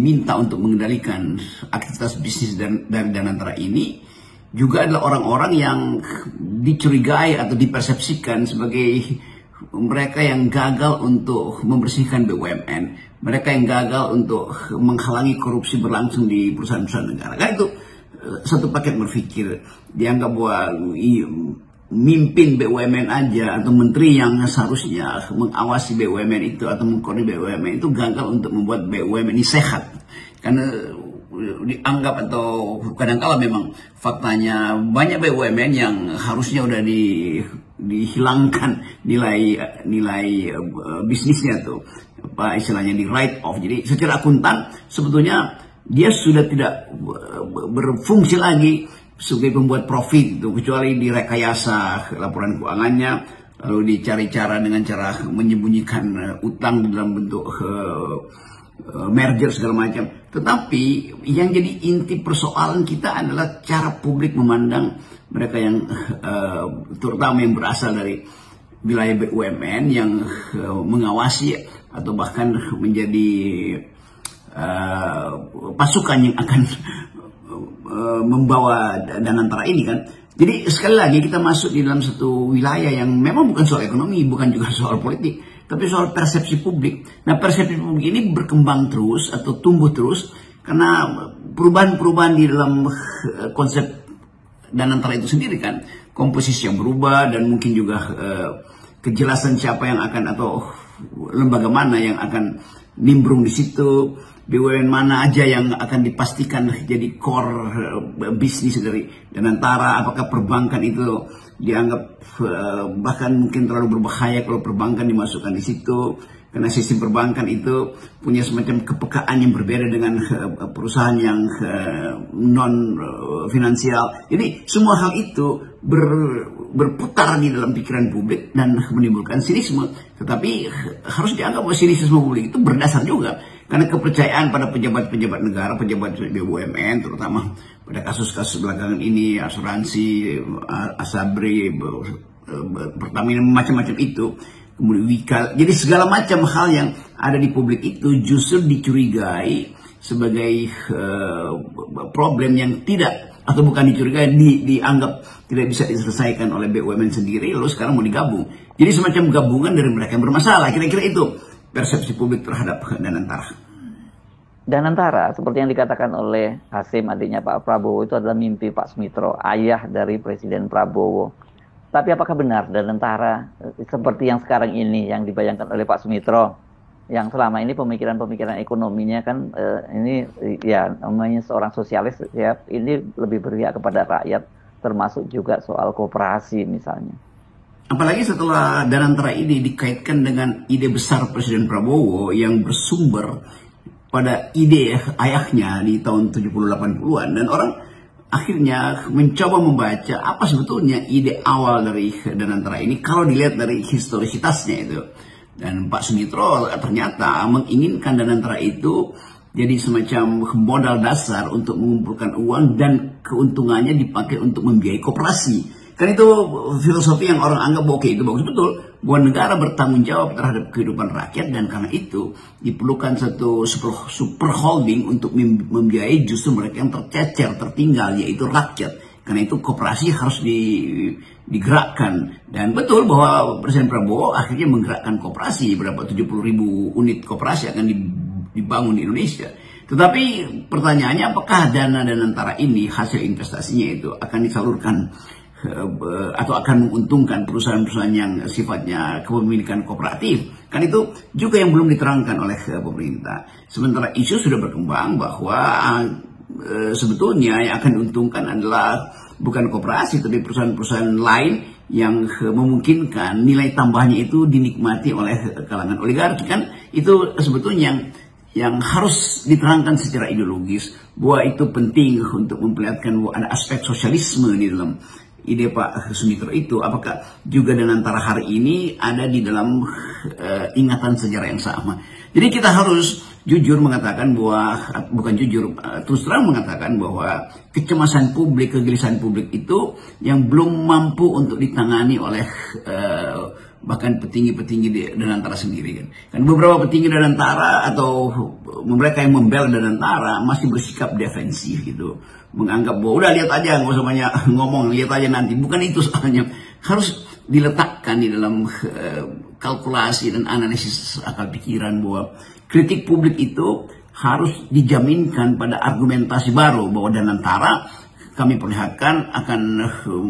diminta untuk mengendalikan aktivitas bisnis dari Danantara ini juga adalah orang-orang yang dicurigai atau dipersepsikan sebagai mereka yang gagal untuk membersihkan BUMN, mereka yang gagal untuk menghalangi korupsi berlangsung di perusahaan-perusahaan negara. Kan itu satu paket berpikir, dianggap bahwa mimpin BUMN aja atau menteri yang seharusnya mengawasi BUMN itu atau mengkoordinasi BUMN itu gagal untuk membuat BUMN ini sehat. Karena dianggap atau kadang-kala memang faktanya banyak BUMN yang harusnya udah dihilangkan nilai bisnisnya tuh, apa istilahnya, di write off. Jadi secara akuntan sebetulnya dia sudah tidak berfungsi lagi sebagai pembuat profit itu, kecuali direkayasa laporan keuangannya, lalu dicari cara dengan cara menyembunyikan utang dalam bentuk merger segala macam. Tetapi yang jadi inti persoalan kita adalah cara publik memandang mereka yang terutama yang berasal dari wilayah BUMN yang mengawasi atau bahkan menjadi pasukan yang akan membawa Danantara ini kan. Jadi sekali lagi kita masuk di dalam satu wilayah yang memang bukan soal ekonomi, bukan juga soal politik, tapi soal persepsi publik. Nah, persepsi publik ini berkembang terus atau tumbuh terus karena perubahan-perubahan di dalam konsep Danantara itu sendiri kan. Komposisi yang berubah dan mungkin juga kejelasan siapa yang akan atau lembaga mana yang akan nimbrung di situ, BUMN mana aja yang akan dipastikan jadi core bisnis dari Danantara. Apakah perbankan itu dianggap bahkan mungkin terlalu berbahaya kalau perbankan dimasukkan di situ, karena sistem perbankan itu punya semacam kepekaan yang berbeda dengan perusahaan yang non finansial. Jadi semua hal itu berputar di dalam pikiran publik dan menimbulkan sinisme. Tetapi harus dianggap bahwa sinisme publik itu berdasar juga karena kepercayaan pada pejabat-pejabat negara, pejabat BUMN, terutama pada kasus-kasus belakangan ini, asuransi, Asabri, Pertamina, macam-macam itu, kemudian Wika. Jadi segala macam hal yang ada di publik itu justru dicurigai sebagai problem yang tidak, atau bukan dicurigai, dianggap tidak bisa diselesaikan oleh BUMN sendiri, lalu sekarang mau digabung. Jadi semacam gabungan dari mereka yang bermasalah. Kira-kira itu persepsi publik terhadap Danantara. Danantara, seperti yang dikatakan oleh Hasim, adiknya Pak Prabowo, itu adalah mimpi Pak Sumitro, ayah dari Presiden Prabowo. Tapi apakah benar Danantara seperti yang sekarang ini yang dibayangkan oleh Pak Sumitro, yang selama ini pemikiran-pemikiran ekonominya kan ini ya namanya seorang sosialis ya, ini lebih berpihak kepada rakyat, termasuk juga soal koperasi misalnya. Apalagi setelah Danantara ini dikaitkan dengan ide besar Presiden Prabowo yang bersumber pada ide ayahnya di tahun 70-80-an, dan orang akhirnya mencoba membaca apa sebetulnya ide awal dari Danantara ini kalau dilihat dari historisitasnya itu. Dan Pak Sumitro ternyata menginginkan Danantara itu jadi semacam modal dasar untuk mengumpulkan uang dan keuntungannya dipakai untuk membiayai koperasi. Kan itu filosofi yang orang anggap oke, itu bagus betul, bahwa negara bertanggung jawab terhadap kehidupan rakyat, dan karena itu diperlukan satu super holding untuk membiayai justru mereka yang tercecer, tertinggal, yaitu rakyat. Karena itu koperasi harus digerakkan. Dan betul bahwa Presiden Prabowo akhirnya menggerakkan koperasi, berapa 70.000 unit koperasi akan dibangun di Indonesia. Tetapi pertanyaannya, apakah dana Danantara ini, hasil investasinya itu akan disalurkan atau akan menguntungkan perusahaan-perusahaan yang sifatnya kepemilikan kooperatif? Kan itu juga yang belum diterangkan oleh pemerintah. Sementara isu sudah berkembang bahwa sebetulnya yang akan diuntungkan adalah bukan koperasi, tapi perusahaan-perusahaan lain yang memungkinkan nilai tambahnya itu dinikmati oleh kalangan oligarki. Kan itu sebetulnya yang harus diterangkan secara ideologis, bahwa itu penting untuk memperlihatkan bahwa ada aspek sosialisme di dalam ide Pak Sumitro itu. Apakah juga Danantara hari ini ada di dalam ingatan sejarah yang sama? Jadi kita harus jujur mengatakan bahwa, bukan jujur, terus terang mengatakan bahwa kecemasan publik, kegelisahan publik itu yang belum mampu untuk ditangani oleh bahkan petinggi-petinggi di Danantara sendiri kan. Kan beberapa petinggi Danantara atau mereka yang membela Danantara masih bersikap defensif gitu, menganggap bahwa udah lihat aja, nggak usah banyak ngomong, lihat aja nanti. Bukan itu soalnya, harus diletakkan di dalam kalkulasi dan analisis akal pikiran bahwa kritik publik itu harus dijaminkan pada argumentasi baru bahwa Danantara kami perlihatkan akan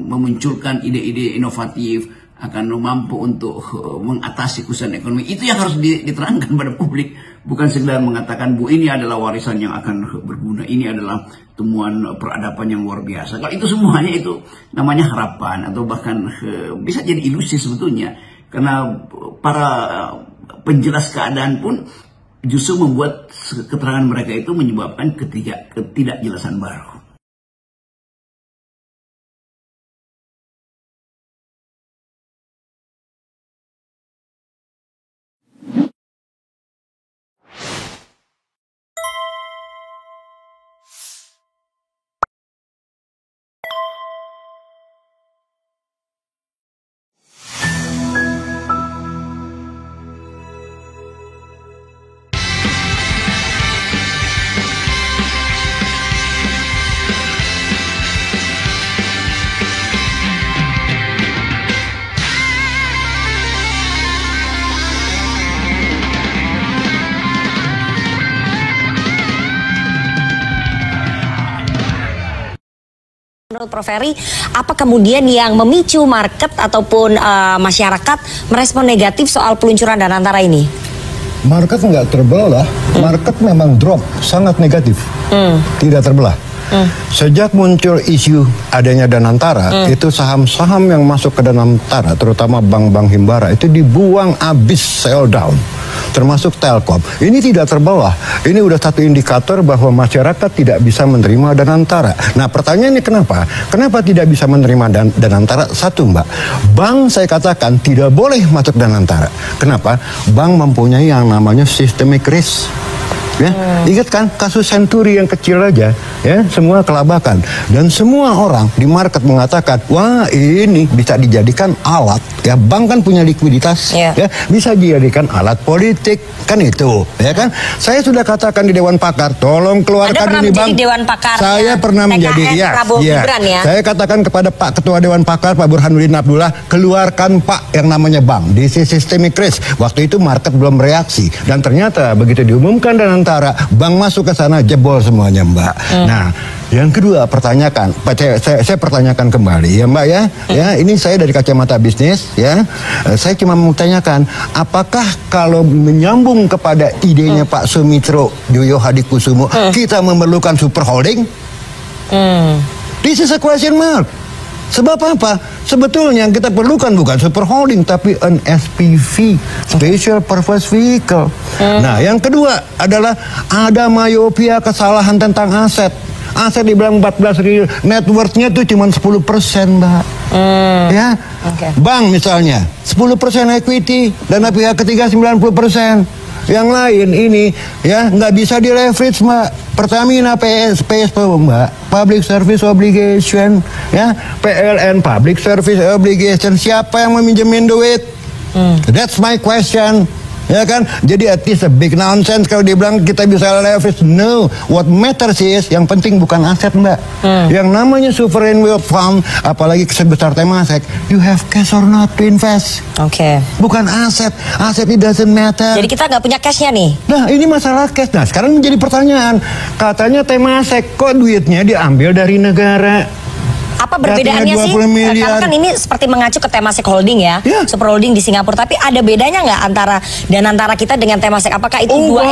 memunculkan ide-ide inovatif, akan mampu untuk mengatasi kesusahan ekonomi. Itu yang harus diterangkan pada publik, bukan sekedar mengatakan bu ini adalah warisan yang akan berguna, ini adalah temuan peradaban yang luar biasa. Kalau itu semuanya itu namanya harapan atau bahkan bisa jadi ilusi sebetulnya, karena para penjelas keadaan pun justru membuat keterangan mereka itu menyebabkan ketidakjelasan baru. Menurut Prof. Ferry, apa kemudian yang memicu market ataupun masyarakat merespon negatif soal peluncuran Danantara ini? Market nggak terbelah, market memang drop, sangat negatif, tidak terbelah. Sejak muncul isu adanya Danantara, itu saham-saham yang masuk ke Danantara, terutama bank-bank himbara, itu dibuang habis, sell down. Termasuk Telkom. Ini tidak terbelah. Ini udah satu indikator bahwa masyarakat tidak bisa menerima Danantara. Nah pertanyaannya kenapa? Kenapa tidak bisa menerima Danantara? Satu mbak, bank saya katakan tidak boleh masuk Danantara. Kenapa? Bank mempunyai yang namanya systemic risk. Ya, ingat kan kasus Senturi yang kecil aja, ya semua kelabakan dan semua orang di market mengatakan wah ini bisa dijadikan alat, ya bank kan punya likuiditas, ya bisa dijadikan alat politik kan itu, ya kan? Saya sudah katakan di Dewan Pakar, tolong keluarkan ini bank. Dewan Pakar. Saya pernah menjadi, Saya katakan kepada Pak Ketua Dewan Pakar Pak Burhanuddin Abdullah, keluarkan Pak yang namanya bank, this is systemic risk. Waktu itu market belum bereaksi dan ternyata begitu diumumkan dan antara bank masuk ke sana jebol semuanya mbak. Nah yang kedua pertanyakan, saya pertanyakan kembali ya mbak ya ini saya dari kacamata bisnis ya, saya cuma mau tanyakan apakah kalau menyambung kepada idenya Pak Sumitro Joyo Hadikusumo kita memerlukan super holding? This is a question mark. Sebab apa? Sebetulnya yang kita perlukan bukan super holding tapi an SPV, special purpose vehicle. Nah, yang kedua adalah ada myopia, kesalahan tentang aset. Aset dibilang 14 triliun, net worth-nya itu cuma 10%, Mbak. Ya. Bank misalnya 10% equity, dana pihak ketiga 90%. Yang lain ini ya nggak bisa di-leverage mbak. Pertamina PSP mbak, Public Service Obligation, ya PLN Public Service Obligation, siapa yang meminjemin duit? That's my question. Ya kan, jadi at least a big nonsense kalau dibilang kita bisa leverage. No, what matters is yang penting bukan aset mbak. Yang namanya sovereign wealth fund, apalagi sebesar Temasek, you have cash or not to invest. Bukan aset, aset it doesn't matter. Jadi kita nggak punya cashnya nih. Nah ini masalah cash. Nah sekarang menjadi pertanyaan, katanya Temasek kok duitnya diambil dari negara? Apa perbedaannya sih? Karena kan ini seperti mengacu ke Temasek Holding ya, Super Holding di Singapura. Tapi ada bedanya nggak antara Danantara kita dengan Temasek? Apakah itu dua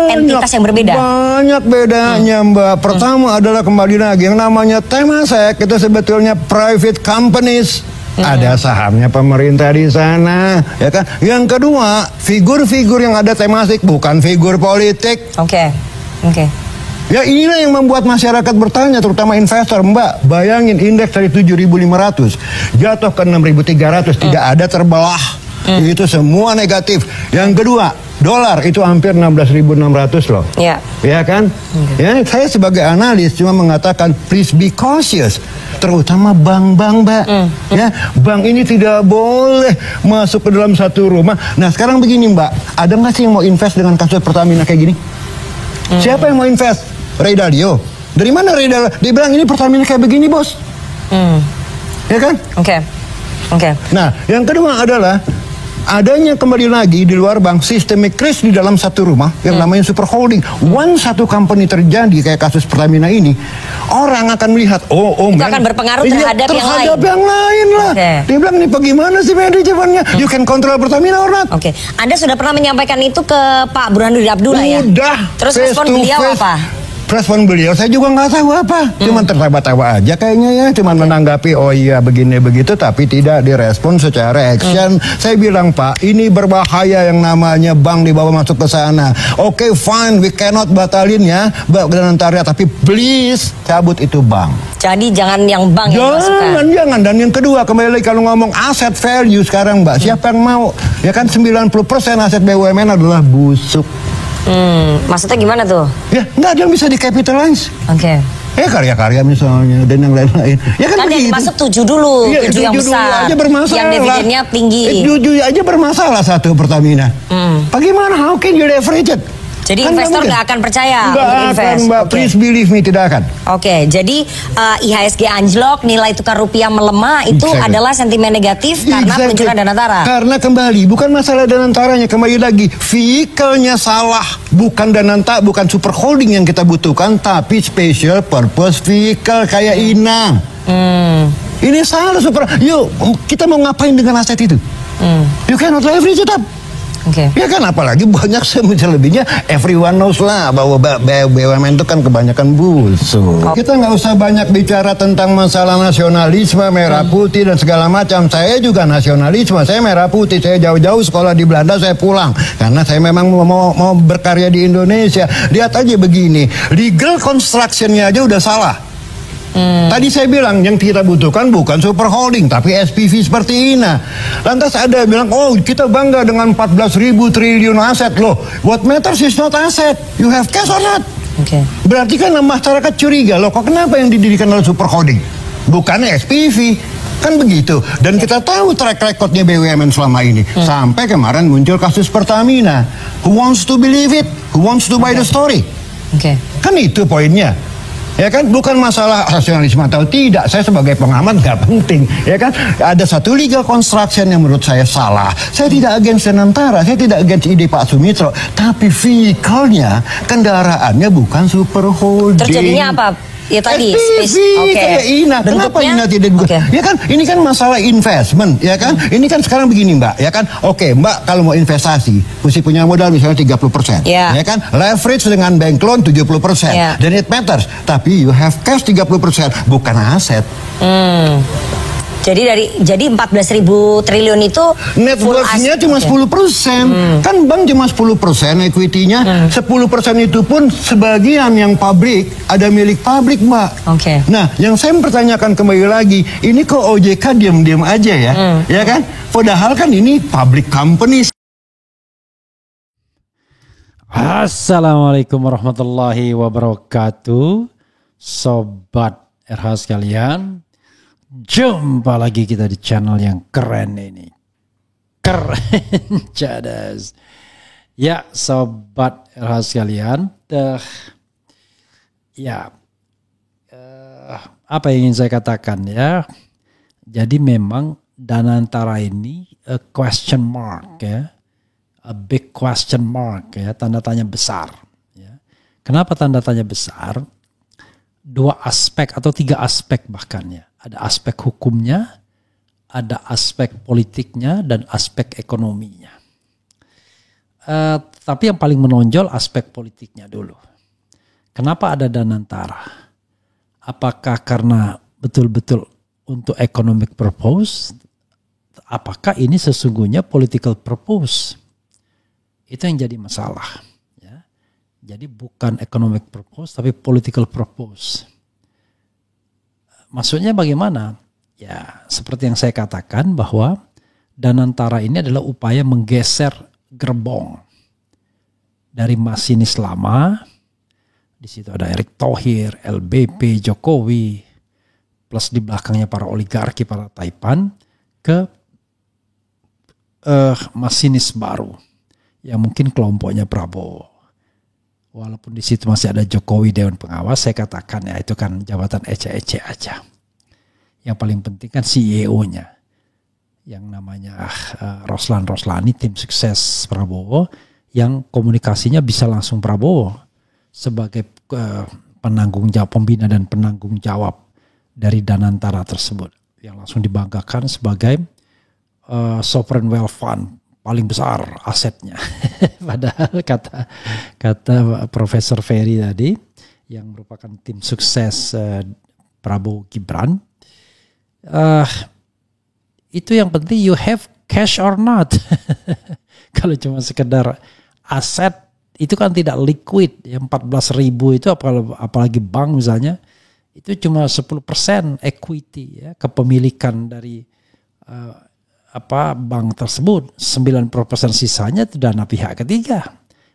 entitas yang berbeda? Banyak bedanya mbak. Pertama adalah kembali lagi yang namanya Temasek itu sebetulnya private companies. Ada sahamnya pemerintah di sana, ya kan? Yang kedua, figur-figur yang ada Temasek bukan figur politik. Oke. Ya inilah yang membuat masyarakat bertanya, terutama investor. Mbak, bayangin indeks dari 7.500 jatuh ke 6.300, tidak ada terbelah. Itu semua negatif. Yang kedua, dolar itu hampir 16.600 loh. Ya. Ya kan? Ya, saya sebagai analis cuma mengatakan please be cautious. Terutama bank-bank, Mbak. Ya, bank ini tidak boleh masuk ke dalam satu rumah. Nah, sekarang begini, Mbak. Ada nggak sih yang mau invest dengan kasus Pertamina kayak gini? Siapa yang mau invest? Ray Dalio. Dari mana Ray Dalio? Dia bilang ini Pertamina kayak begini, Bos. Ya kan? Oke. Nah, yang kedua adalah adanya kembali lagi di luar bank systemic risk di dalam satu rumah yang namanya super holding. Once satu company terjadi kayak kasus Pertamina ini, orang akan melihat itu akan berpengaruh terhadap yang lain lah. Dia bilang nih bagaimana sih manajemennya? You can control Pertamina or not? Anda sudah pernah menyampaikan itu ke Pak Burhanuddin Abdullah ya? Udah. Terus respon beliau apa? Respon beliau saya juga nggak tahu apa, cuman tertawa-tawa aja kayaknya ya, cuman menanggapi oh iya begini begitu, tapi tidak direspon secara action. Saya bilang Pak, ini berbahaya yang namanya bank dibawa masuk ke sana. Oke, fine, we cannot batalin ya, dan antaranya, tapi please cabut itu bank. Jadi jangan yang bank yang masukkan. Jangan. Dan yang kedua kembali kalau ngomong aset value sekarang Mbak, siapa yang mau? Ya kan 90% aset BUMN adalah busuk. Maksudnya gimana tuh? Ya, nggak ada yang bisa dicapitalize. Ya karya-karya misalnya dan yang lain-lain. Ya kan yang masuk 7 dulu, 7 yang besar. Aja bermasalah. Yang dividennya tinggi. 7 aja bermasalah satu Pertamina. Bagaimana? How can you leverage it? Jadi kan investor nggak akan percaya untuk invest. Mbak, please believe me, tidak akan. Jadi IHSG anjlok, nilai tukar rupiah melemah, itu adalah sentimen negatif karena peluncuran Danantara. Karena kembali, bukan masalah Danantaranya, kembali lagi, vehicle-nya salah. Bukan Danantara, bukan super holding yang kita butuhkan, tapi special purpose vehicle kayak Inang. Ini salah super. Yuk, kita mau ngapain dengan aset itu? You cannot leverage it up. Ya kan, apalagi banyak selebihnya, everyone knows lah bahwa BUMN itu kan kebanyakan busuk. Kita nggak usah banyak bicara tentang masalah nasionalisme, merah putih dan segala macam. Saya juga nasionalisme, saya merah putih, saya jauh-jauh sekolah di Belanda, saya pulang karena saya memang mau berkarya di Indonesia. Lihat aja begini, legal construction-nya aja udah salah. Tadi saya bilang yang kita butuhkan bukan super holding tapi SPV seperti Ina. Lantas ada bilang, oh kita bangga dengan 14.000 triliun aset loh. What matters is not asset, you have cash or not. Berarti kan masyarakat curiga loh, kok kenapa yang didirikan oleh super holding bukan SPV? Kan begitu. Dan kita tahu track recordnya BUMN selama ini. Sampai kemarin muncul kasus Pertamina. Who wants to believe it? Who wants to buy the story? Kan itu poinnya. Ya kan, bukan masalah rasionalisme atau tidak. Saya sebagai pengamat nggak penting. Ya kan, ada satu legal construction yang menurut saya salah. Saya tidak against Danantara, saya tidak against ide Pak Sumitro, tapi vehicle-nya, kendaraannya bukan super holding. Terjadinya apa? Ya tadi kayak Ina. Kenapa Ina tidak ya kan, ini kan masalah investment, ya kan. Ini kan sekarang begini Mbak, ya kan. Mbak kalau mau investasi mesti punya modal misalnya 30%, ya kan. Leverage dengan bank loan 70%, dan it matters. Tapi you have cash 30%, bukan aset. Jadi 14.000 triliun itu net worth-nya cuma 10%. Kan bank cuma 10% equity-nya. 10% itu pun sebagian yang pabrik, ada milik pabrik, Mbak. Nah, yang saya mempertanyakan kembali lagi, ini kok OJK diam-diam aja ya? Ya kan? Padahal kan ini public company. Assalamualaikum warahmatullahi wabarakatuh. Sobat RH sekalian, jumpa lagi kita di channel yang keren ini. Keren cadas. Ya, sobat RH sekalian, apa yang ingin saya katakan ya. Jadi memang Danantara ini a question mark ya. A big question mark ya, tanda tanya besar ya. Kenapa tanda tanya besar? 2 aspek atau 3 aspek bahkan ya. Ada aspek hukumnya, ada aspek politiknya, dan aspek ekonominya. Tapi yang paling menonjol aspek politiknya dulu. Kenapa ada Danantara? Apakah karena betul-betul untuk economic purpose? Apakah ini sesungguhnya political purpose? Itu yang jadi masalah. Ya. Jadi bukan economic purpose, tapi political purpose. Maksudnya bagaimana? Ya, seperti yang saya katakan bahwa Danantara ini adalah upaya menggeser gerbong dari masinis lama. Di situ ada Erick Thohir, LBP, Jokowi, plus di belakangnya para oligarki, para taipan, ke masinis baru yang mungkin kelompoknya Prabowo. Walaupun di situ masih ada Jokowi Dewan Pengawas, saya katakan ya itu kan jabatan ece-ece aja. Yang paling penting kan CEO-nya yang namanya Roslan Roslani, tim sukses Prabowo, yang komunikasinya bisa langsung Prabowo sebagai penanggung jawab, pembina dan penanggung jawab dari Danantara tersebut, yang langsung dibanggakan sebagai sovereign wealth fund paling besar asetnya. Padahal kata Profesor Ferry tadi, yang merupakan tim sukses Prabowo Gibran, itu yang penting you have cash or not. Kalau cuma sekedar aset itu kan tidak liquid. Yang 14.000 itu apalagi bank misalnya, itu cuma 10% equity ya, kepemilikan dari bank tersebut. 90% sisanya itu dana pihak ketiga.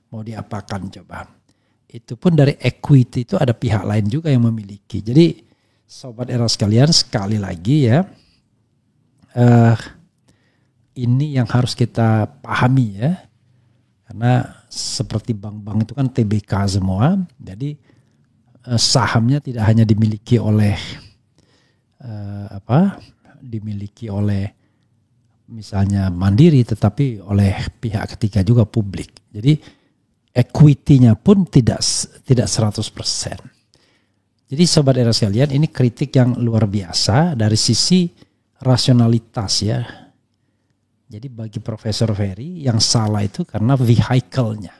Mau diapakan coba? Itu pun dari equity itu ada pihak lain juga yang memiliki. Jadi Sobat Era sekalian, sekali lagi ya, ini yang harus kita pahami ya. Karena seperti bank-bank itu kan TBK semua. Jadi sahamnya tidak hanya dimiliki oleh misalnya Mandiri, tetapi oleh pihak ketiga juga publik. Jadi equity-nya pun tidak 100%. Jadi Sobat Era sekalian, ini kritik yang luar biasa dari sisi rasionalitas ya. Jadi bagi Profesor Ferry, yang salah itu karena vehicle-nya.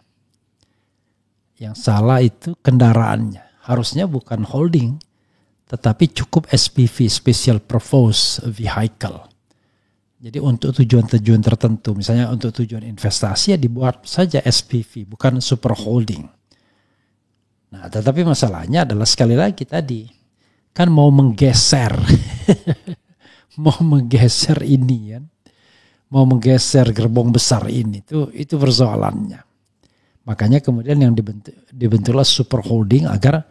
Yang salah itu kendaraannya. Harusnya bukan holding, tetapi cukup SPV, Special Purpose Vehicle. Jadi untuk tujuan-tujuan tertentu, misalnya untuk tujuan investasi ya dibuat saja SPV, bukan super holding. Nah, tetapi masalahnya adalah sekali lagi tadi, kan mau menggeser, ini kan, mau menggeser gerbong besar ini, itu persoalannya. Makanya kemudian yang dibentuklah super holding agar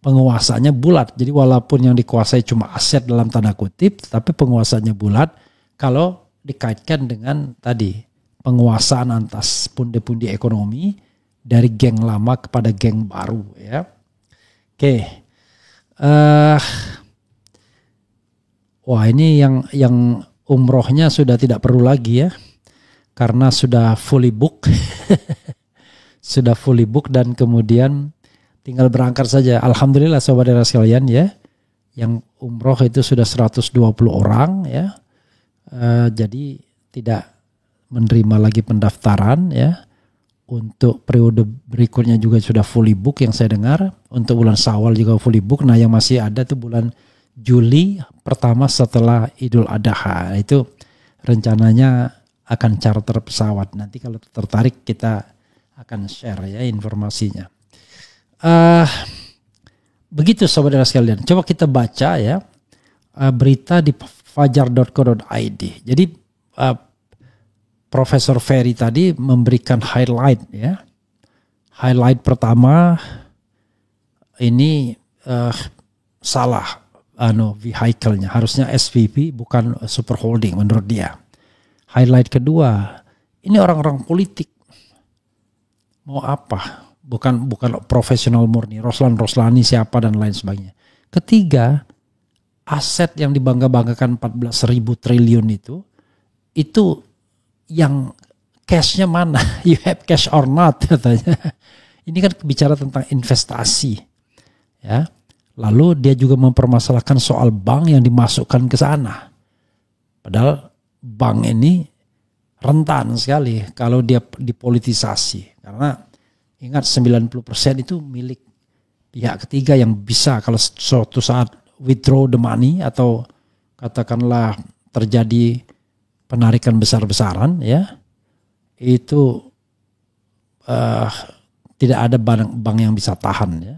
penguasanya bulat. Jadi walaupun yang dikuasai cuma aset dalam tanda kutip, tapi penguasanya bulat. Kalau dikaitkan dengan tadi penguasaan atas pundi-pundi ekonomi dari geng lama kepada geng baru ya. Oke. Wah, ini yang umrohnya sudah tidak perlu lagi ya. Karena sudah fully book. Sudah fully book dan kemudian tinggal berangkat saja. Alhamdulillah Sobat Era sekalian ya. Yang umroh itu sudah 120 orang ya. Jadi tidak menerima lagi pendaftaran ya. Untuk periode berikutnya juga sudah fully book yang saya dengar. Untuk bulan Syawal juga fully book. Nah yang masih ada tuh bulan Juli pertama setelah Idul Adha. Itu rencananya akan charter pesawat. Nanti kalau tertarik kita akan share ya informasinya. Begitu Sobat Era sekalian. Coba kita baca ya berita di fajar.co.id. Jadi Profesor Ferry tadi memberikan highlight ya. Highlight pertama ini salah vehicle-nya. Harusnya SPV bukan super holding menurut dia. Highlight kedua, ini orang-orang politik. Mau apa? Bukan profesional murni. Roslan Roslani siapa dan lain sebagainya. Ketiga, aset yang dibangga-banggakan 14.000 triliun itu yang cashnya mana? You have cash or not katanya. Ini kan bicara tentang investasi. Ya. Lalu dia juga mempermasalahkan soal bank yang dimasukkan ke sana. Padahal bank ini rentan sekali kalau dia dipolitisasi. Karena ingat 90% itu milik pihak ketiga yang bisa kalau suatu saat withdraw the money atau katakanlah terjadi penarikan besar-besaran ya, itu tidak ada bank yang bisa tahan ya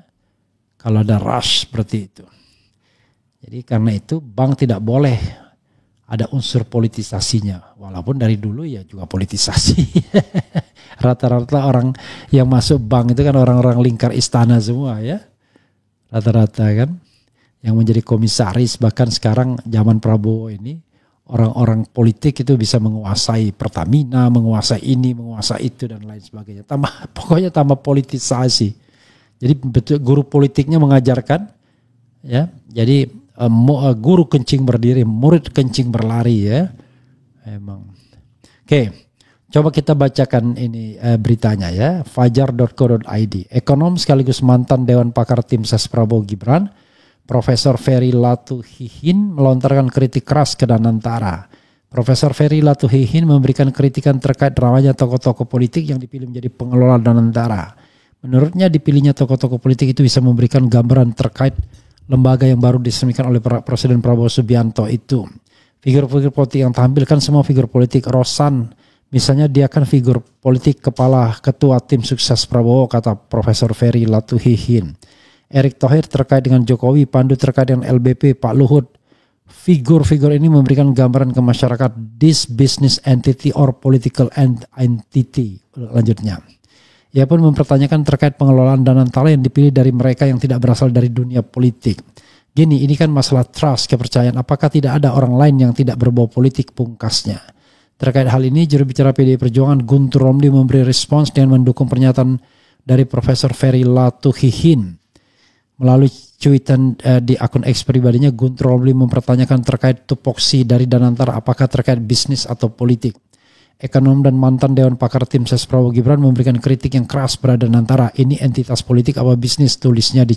kalau ada rush seperti itu. Jadi karena itu bank tidak boleh ada unsur politisasinya. Walaupun dari dulu ya juga politisasi. Rata-rata orang yang masuk bank itu kan orang-orang lingkar istana semua ya. Rata-rata kan. Yang menjadi komisaris, bahkan sekarang zaman Prabowo ini orang-orang politik itu bisa menguasai Pertamina, menguasai ini, menguasai itu dan lain sebagainya. Pokoknya tambah politisasi. Jadi betul guru politiknya mengajarkan ya. Jadi guru kencing berdiri, murid kencing berlari ya. Emang. Oke. Coba kita bacakan ini beritanya ya. Fajar.co.id. Ekonom sekaligus mantan Dewan Pakar Tim Ses Prabowo Gibran, Profesor Ferry Latuhihin melontarkan kritik keras ke Danantara. Profesor Ferry Latuhihin memberikan kritikan terkait ramainya tokoh-tokoh politik yang dipilih menjadi pengelola Danantara. Menurutnya dipilihnya tokoh-tokoh politik itu bisa memberikan gambaran terkait lembaga yang baru diresmikan oleh Presiden Prabowo Subianto itu. Figur-figur politik yang tampilkan semua figur politik Rosan. Misalnya dia kan figur politik kepala ketua tim sukses Prabowo, kata Profesor Ferry Latuhihin. Erick Thohir terkait dengan Jokowi, Pandu terkait dengan LBP, Pak Luhut. Figur-figur ini memberikan gambaran ke masyarakat this business entity or political entity. Lanjutnya. Ia pun mempertanyakan terkait pengelolaan Danantara yang dipilih dari mereka yang tidak berasal dari dunia politik. Gini, ini kan masalah trust, kepercayaan. Apakah tidak ada orang lain yang tidak berbau politik, pungkasnya. Terkait hal ini, juru bicara PDI Perjuangan Guntur Romli memberi respons dengan mendukung pernyataan dari Profesor Ferry Latuhihin. Melalui cuitan di akun X pribadinya, Guntur Romli mempertanyakan terkait tupoksi dari Danantara apakah terkait bisnis atau politik. Ekonom dan mantan Dewan Pakar Tim Ses Prabowo Gibran memberikan kritik yang keras pada Danantara. Ini entitas politik apa bisnis, tulisnya di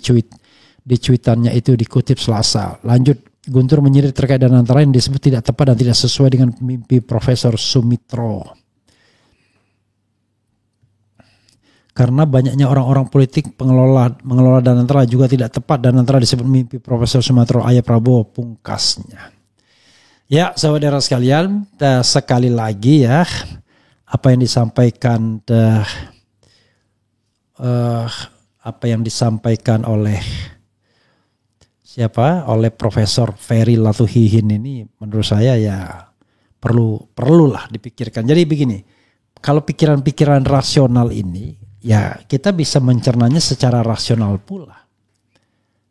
cuitannya itu, dikutip Selasa. Lanjut, Guntur menyindir terkait Danantara yang disebut tidak tepat dan tidak sesuai dengan mimpi Profesor Sumitro. Karena banyaknya orang-orang politik mengelola Danantara juga tidak tepat. Danantara disebut mimpi Profesor Sumitro ayah Prabowo, pungkasnya. Ya, saudara sekalian, sekali lagi ya, apa yang disampaikan oleh oleh Profesor Ferry Latuhihin ini menurut saya ya perlulah dipikirkan. Jadi begini, kalau pikiran-pikiran rasional ini ya kita bisa mencernanya secara rasional pula.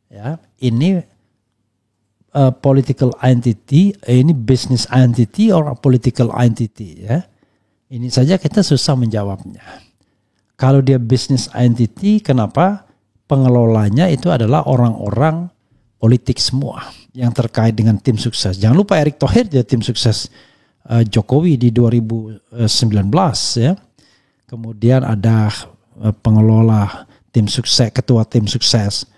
Ya, ini political entity, ini business entity or political entity ya. Ini saja kita susah menjawabnya. Kalau dia business entity, kenapa pengelolanya itu adalah orang-orang politik semua yang terkait dengan tim sukses. Jangan lupa Erick Thohir dia tim sukses Jokowi di 2019 ya. Kemudian ada pengelola tim sukses, ketua tim sukses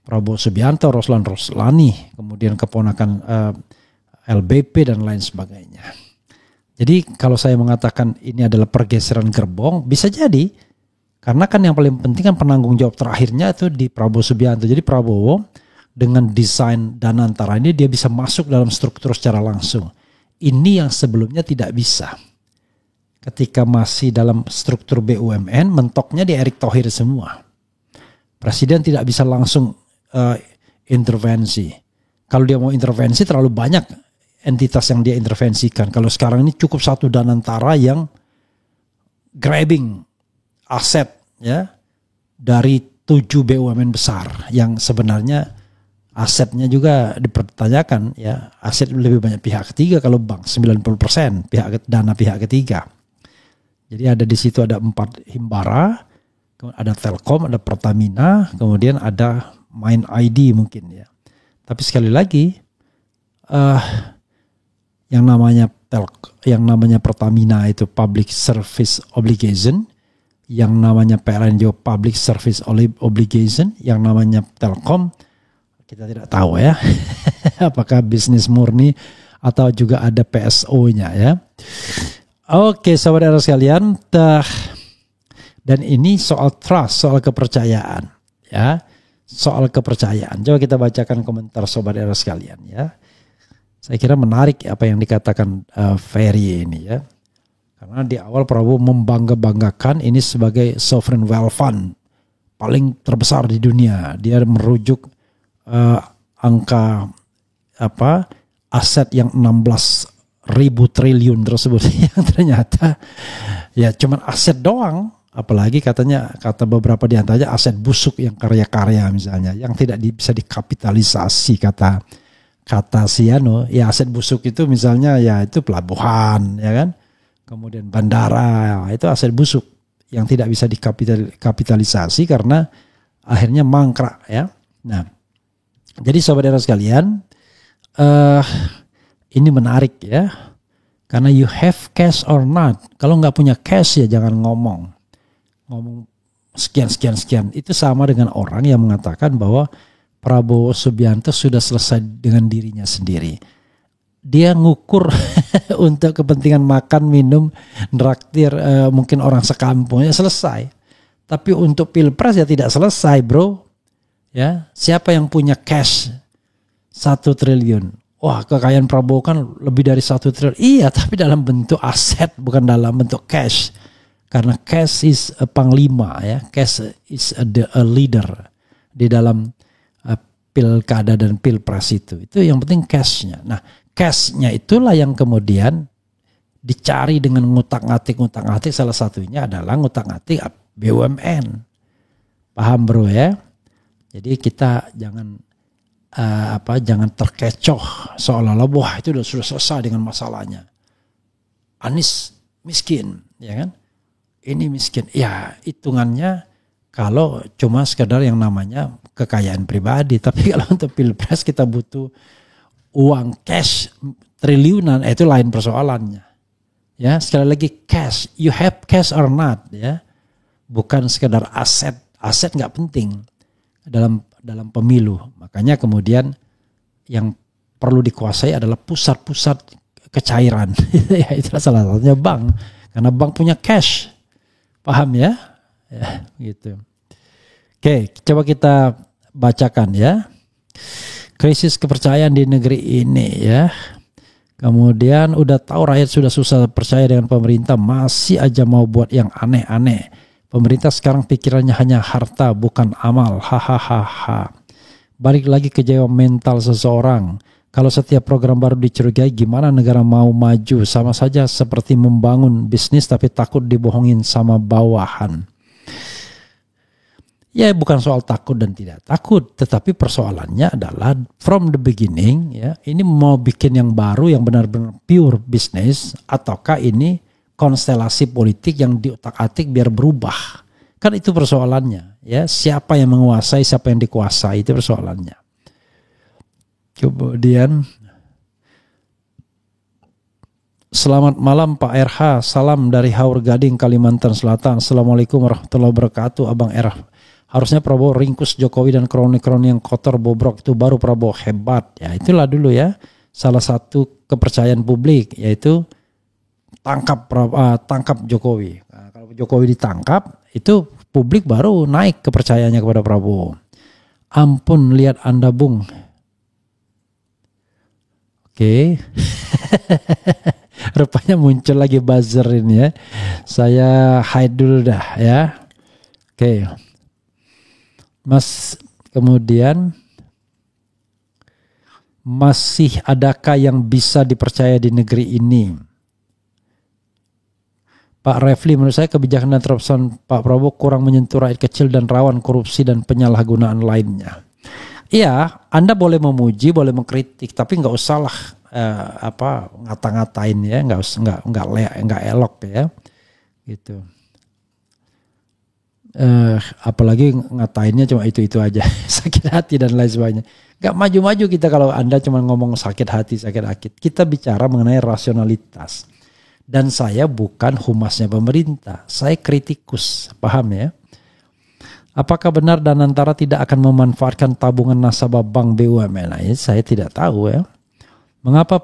Prabowo Subianto, Roslan Roslani, kemudian keponakan LBP dan lain sebagainya. Jadi kalau saya mengatakan ini adalah pergeseran gerbong, bisa jadi karena kan yang paling penting kan penanggung jawab terakhirnya itu di Prabowo Subianto. Jadi Prabowo dengan desain Danantara ini dia bisa masuk dalam struktur secara langsung. Ini yang sebelumnya tidak bisa. Ketika masih dalam struktur BUMN, mentoknya di Erick Thohir semua. Presiden tidak bisa langsung intervensi. Kalau dia mau intervensi terlalu banyak entitas yang dia intervensikan. Kalau sekarang ini cukup satu Danantara yang grabbing aset ya dari 7 BUMN besar yang sebenarnya asetnya juga dipertanyakan ya, aset lebih banyak pihak ketiga kalau bank 90% dana pihak ketiga. Jadi ada di situ ada 4 Himbara, ada Telkom, ada Pertamina, kemudian ada Main ID mungkin ya. Tapi sekali lagi yang namanya Pertamina itu public service obligation, yang namanya PLN juga public service obligation, yang namanya Telkom kita tidak tahu ya apakah bisnis murni atau juga ada PSO-nya ya. Oke saudara sekalian, dan ini soal trust, soal kepercayaan ya, soal kepercayaan. Coba kita bacakan komentar saudara sekalian ya. Saya kira menarik apa yang dikatakan Ferry ini ya, karena di awal Prabowo membangga-banggakan ini sebagai sovereign wealth fund paling terbesar di dunia. Dia merujuk angka aset yang 16.000 triliun tersebut yang ternyata ya cuman aset doang. Apalagi katanya, kata beberapa di antaranya aset busuk yang karya-karya misalnya, yang tidak bisa dikapitalisasi kata Siano. Ya aset busuk itu misalnya ya itu pelabuhan, ya kan, kemudian bandara, itu aset busuk yang tidak bisa dikapitalisasi karena akhirnya mangkrak ya. Nah, jadi saudara sekalian, ini menarik ya, karena you have cash or not. Kalau nggak punya cash ya jangan ngomong sekian. Itu sama dengan orang yang mengatakan bahwa Prabowo Subianto sudah selesai dengan dirinya sendiri. Dia ngukur untuk kepentingan makan, minum, nraktir mungkin orang sekampungnya selesai. Tapi untuk pilpres ya tidak selesai, bro. Ya, siapa yang punya cash 1 triliun? Wah, kekayaan Prabowo kan lebih dari 1 triliun. Iya, tapi dalam bentuk aset, bukan dalam bentuk cash. Karena cash is a panglima, ya. Cash is a leader di dalam pilkada dan pilpres itu. Itu yang penting cashnya. Nah, cashnya itulah yang kemudian dicari dengan ngutak-ngatik. Salah satunya adalah ngutak-ngatik BUMN. Paham bro ya? Jadi kita jangan terkecoh seolah-olah wah itu sudah selesai dengan masalahnya. Anies miskin, ya kan? Ini miskin. Ya, hitungannya kalau cuma sekedar yang namanya kekayaan pribadi. Tapi kalau untuk pilpres kita butuh uang cash triliunan, itu lain persoalannya. Ya, sekali lagi cash. You have cash or not, ya. Bukan sekedar aset. Aset nggak penting dalam pemilu. Makanya kemudian yang perlu dikuasai adalah pusat-pusat kecairan. Ya, itulah salah satunya bank. Karena bank punya cash. Paham ya? Ya, gitu. Oke, coba kita bacakan ya. Krisis kepercayaan di negeri ini ya. Kemudian udah tahu rakyat sudah susah percaya dengan pemerintah, masih aja mau buat yang aneh-aneh. Pemerintah sekarang pikirannya hanya harta bukan amal. Hahaha. Balik lagi ke jiwa mental seseorang. Kalau setiap program baru dicurigai, gimana negara mau maju? Sama saja seperti membangun bisnis tapi takut dibohongin sama bawahan. Ya bukan soal takut dan tidak takut, tetapi persoalannya adalah from the beginning ya, ini mau bikin yang baru yang benar-benar pure bisnis ataukah ini konstelasi politik yang diotak-atik biar berubah. Kan itu persoalannya ya, siapa yang menguasai, siapa yang dikuasai, itu persoalannya. Kemudian selamat malam Pak RH, salam dari Haur Gading, Kalimantan Selatan. Assalamualaikum warahmatullahi wabarakatuh. Abang RH, harusnya Prabowo ringkus Jokowi dan kroni-kroni yang kotor bobrok, itu baru Prabowo hebat. Ya itulah dulu ya salah satu kepercayaan publik, yaitu tangkap Jokowi. Nah, kalau Jokowi ditangkap, itu publik baru naik kepercayaannya kepada Prabowo. Ampun lihat Anda Bung. Oke. Rupanya muncul lagi buzzer ini ya. Saya hide dulu dah ya. Oke. Kemudian masih adakah yang bisa dipercaya di negeri ini? Pak Refli, menurut saya kebijakan dan terobosan Pak Prabowo kurang menyentuh rakyat kecil dan rawan korupsi dan penyalahgunaan lainnya. Iya, Anda boleh memuji, boleh mengkritik, tapi nggak usahlah ngata-ngatain ya, nggak elok ya, gitu. Apalagi ngatainnya cuma itu aja, sakit hati dan lain sebagainya. Nggak maju-maju kita kalau Anda cuma ngomong sakit hati. Kita bicara mengenai rasionalitas. Dan saya bukan humasnya pemerintah, saya kritikus, paham ya? Apakah benar Danantara tidak akan memanfaatkan tabungan nasabah bank BUMN? Saya tidak tahu ya. Mengapa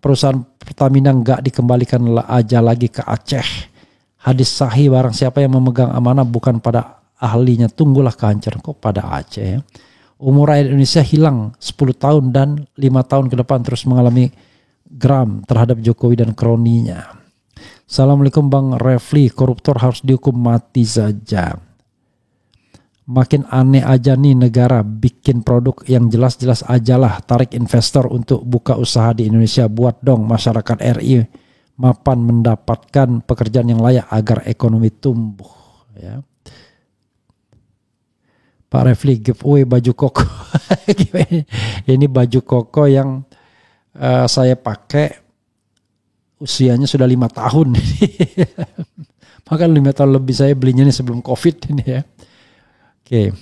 perusahaan Pertamina nggak dikembalikan aja lagi ke Aceh? Hadis sahih, barang siapa yang memegang amanah bukan pada ahlinya, tunggulah kehancuran. Kok pada Aceh ya? Umur rakyat Indonesia hilang 10 tahun dan 5 tahun ke depan terus mengalami geram terhadap Jokowi dan kroninya. Assalamualaikum Bang Refli, koruptor harus dihukum mati saja. Makin aneh aja nih negara bikin produk yang jelas-jelas aja lah, tarik investor untuk buka usaha di Indonesia, buat dong masyarakat RI mapan mendapatkan pekerjaan yang layak agar ekonomi tumbuh. Ya. Pak Refli giveaway baju koko. Ini baju koko yang saya pakai usianya sudah 5 tahun. Maka 5 tahun lebih saya belinya nih sebelum COVID ini ya. Oke,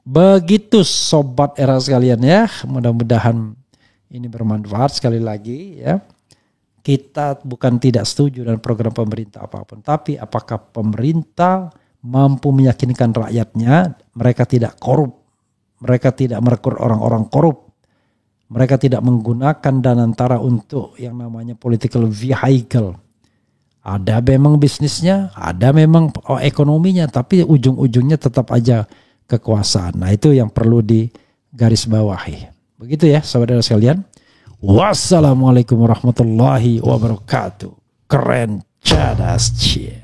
begitu sobat era sekalian ya. Mudah-mudahan ini bermanfaat. Sekali lagi ya, kita bukan tidak setuju dengan program pemerintah apapun, tapi apakah pemerintah mampu meyakinkan rakyatnya mereka tidak korup, mereka tidak merekrut orang-orang korup, mereka tidak menggunakan Danantara untuk yang namanya political vehicle. Ada memang bisnisnya, ada memang ekonominya, tapi ujung-ujungnya tetap aja kekuasaan. Nah itu yang perlu digarisbawahi. Begitu ya saudara sekalian. Wassalamualaikum warahmatullahi wabarakatuh. Keren, cadas, cie.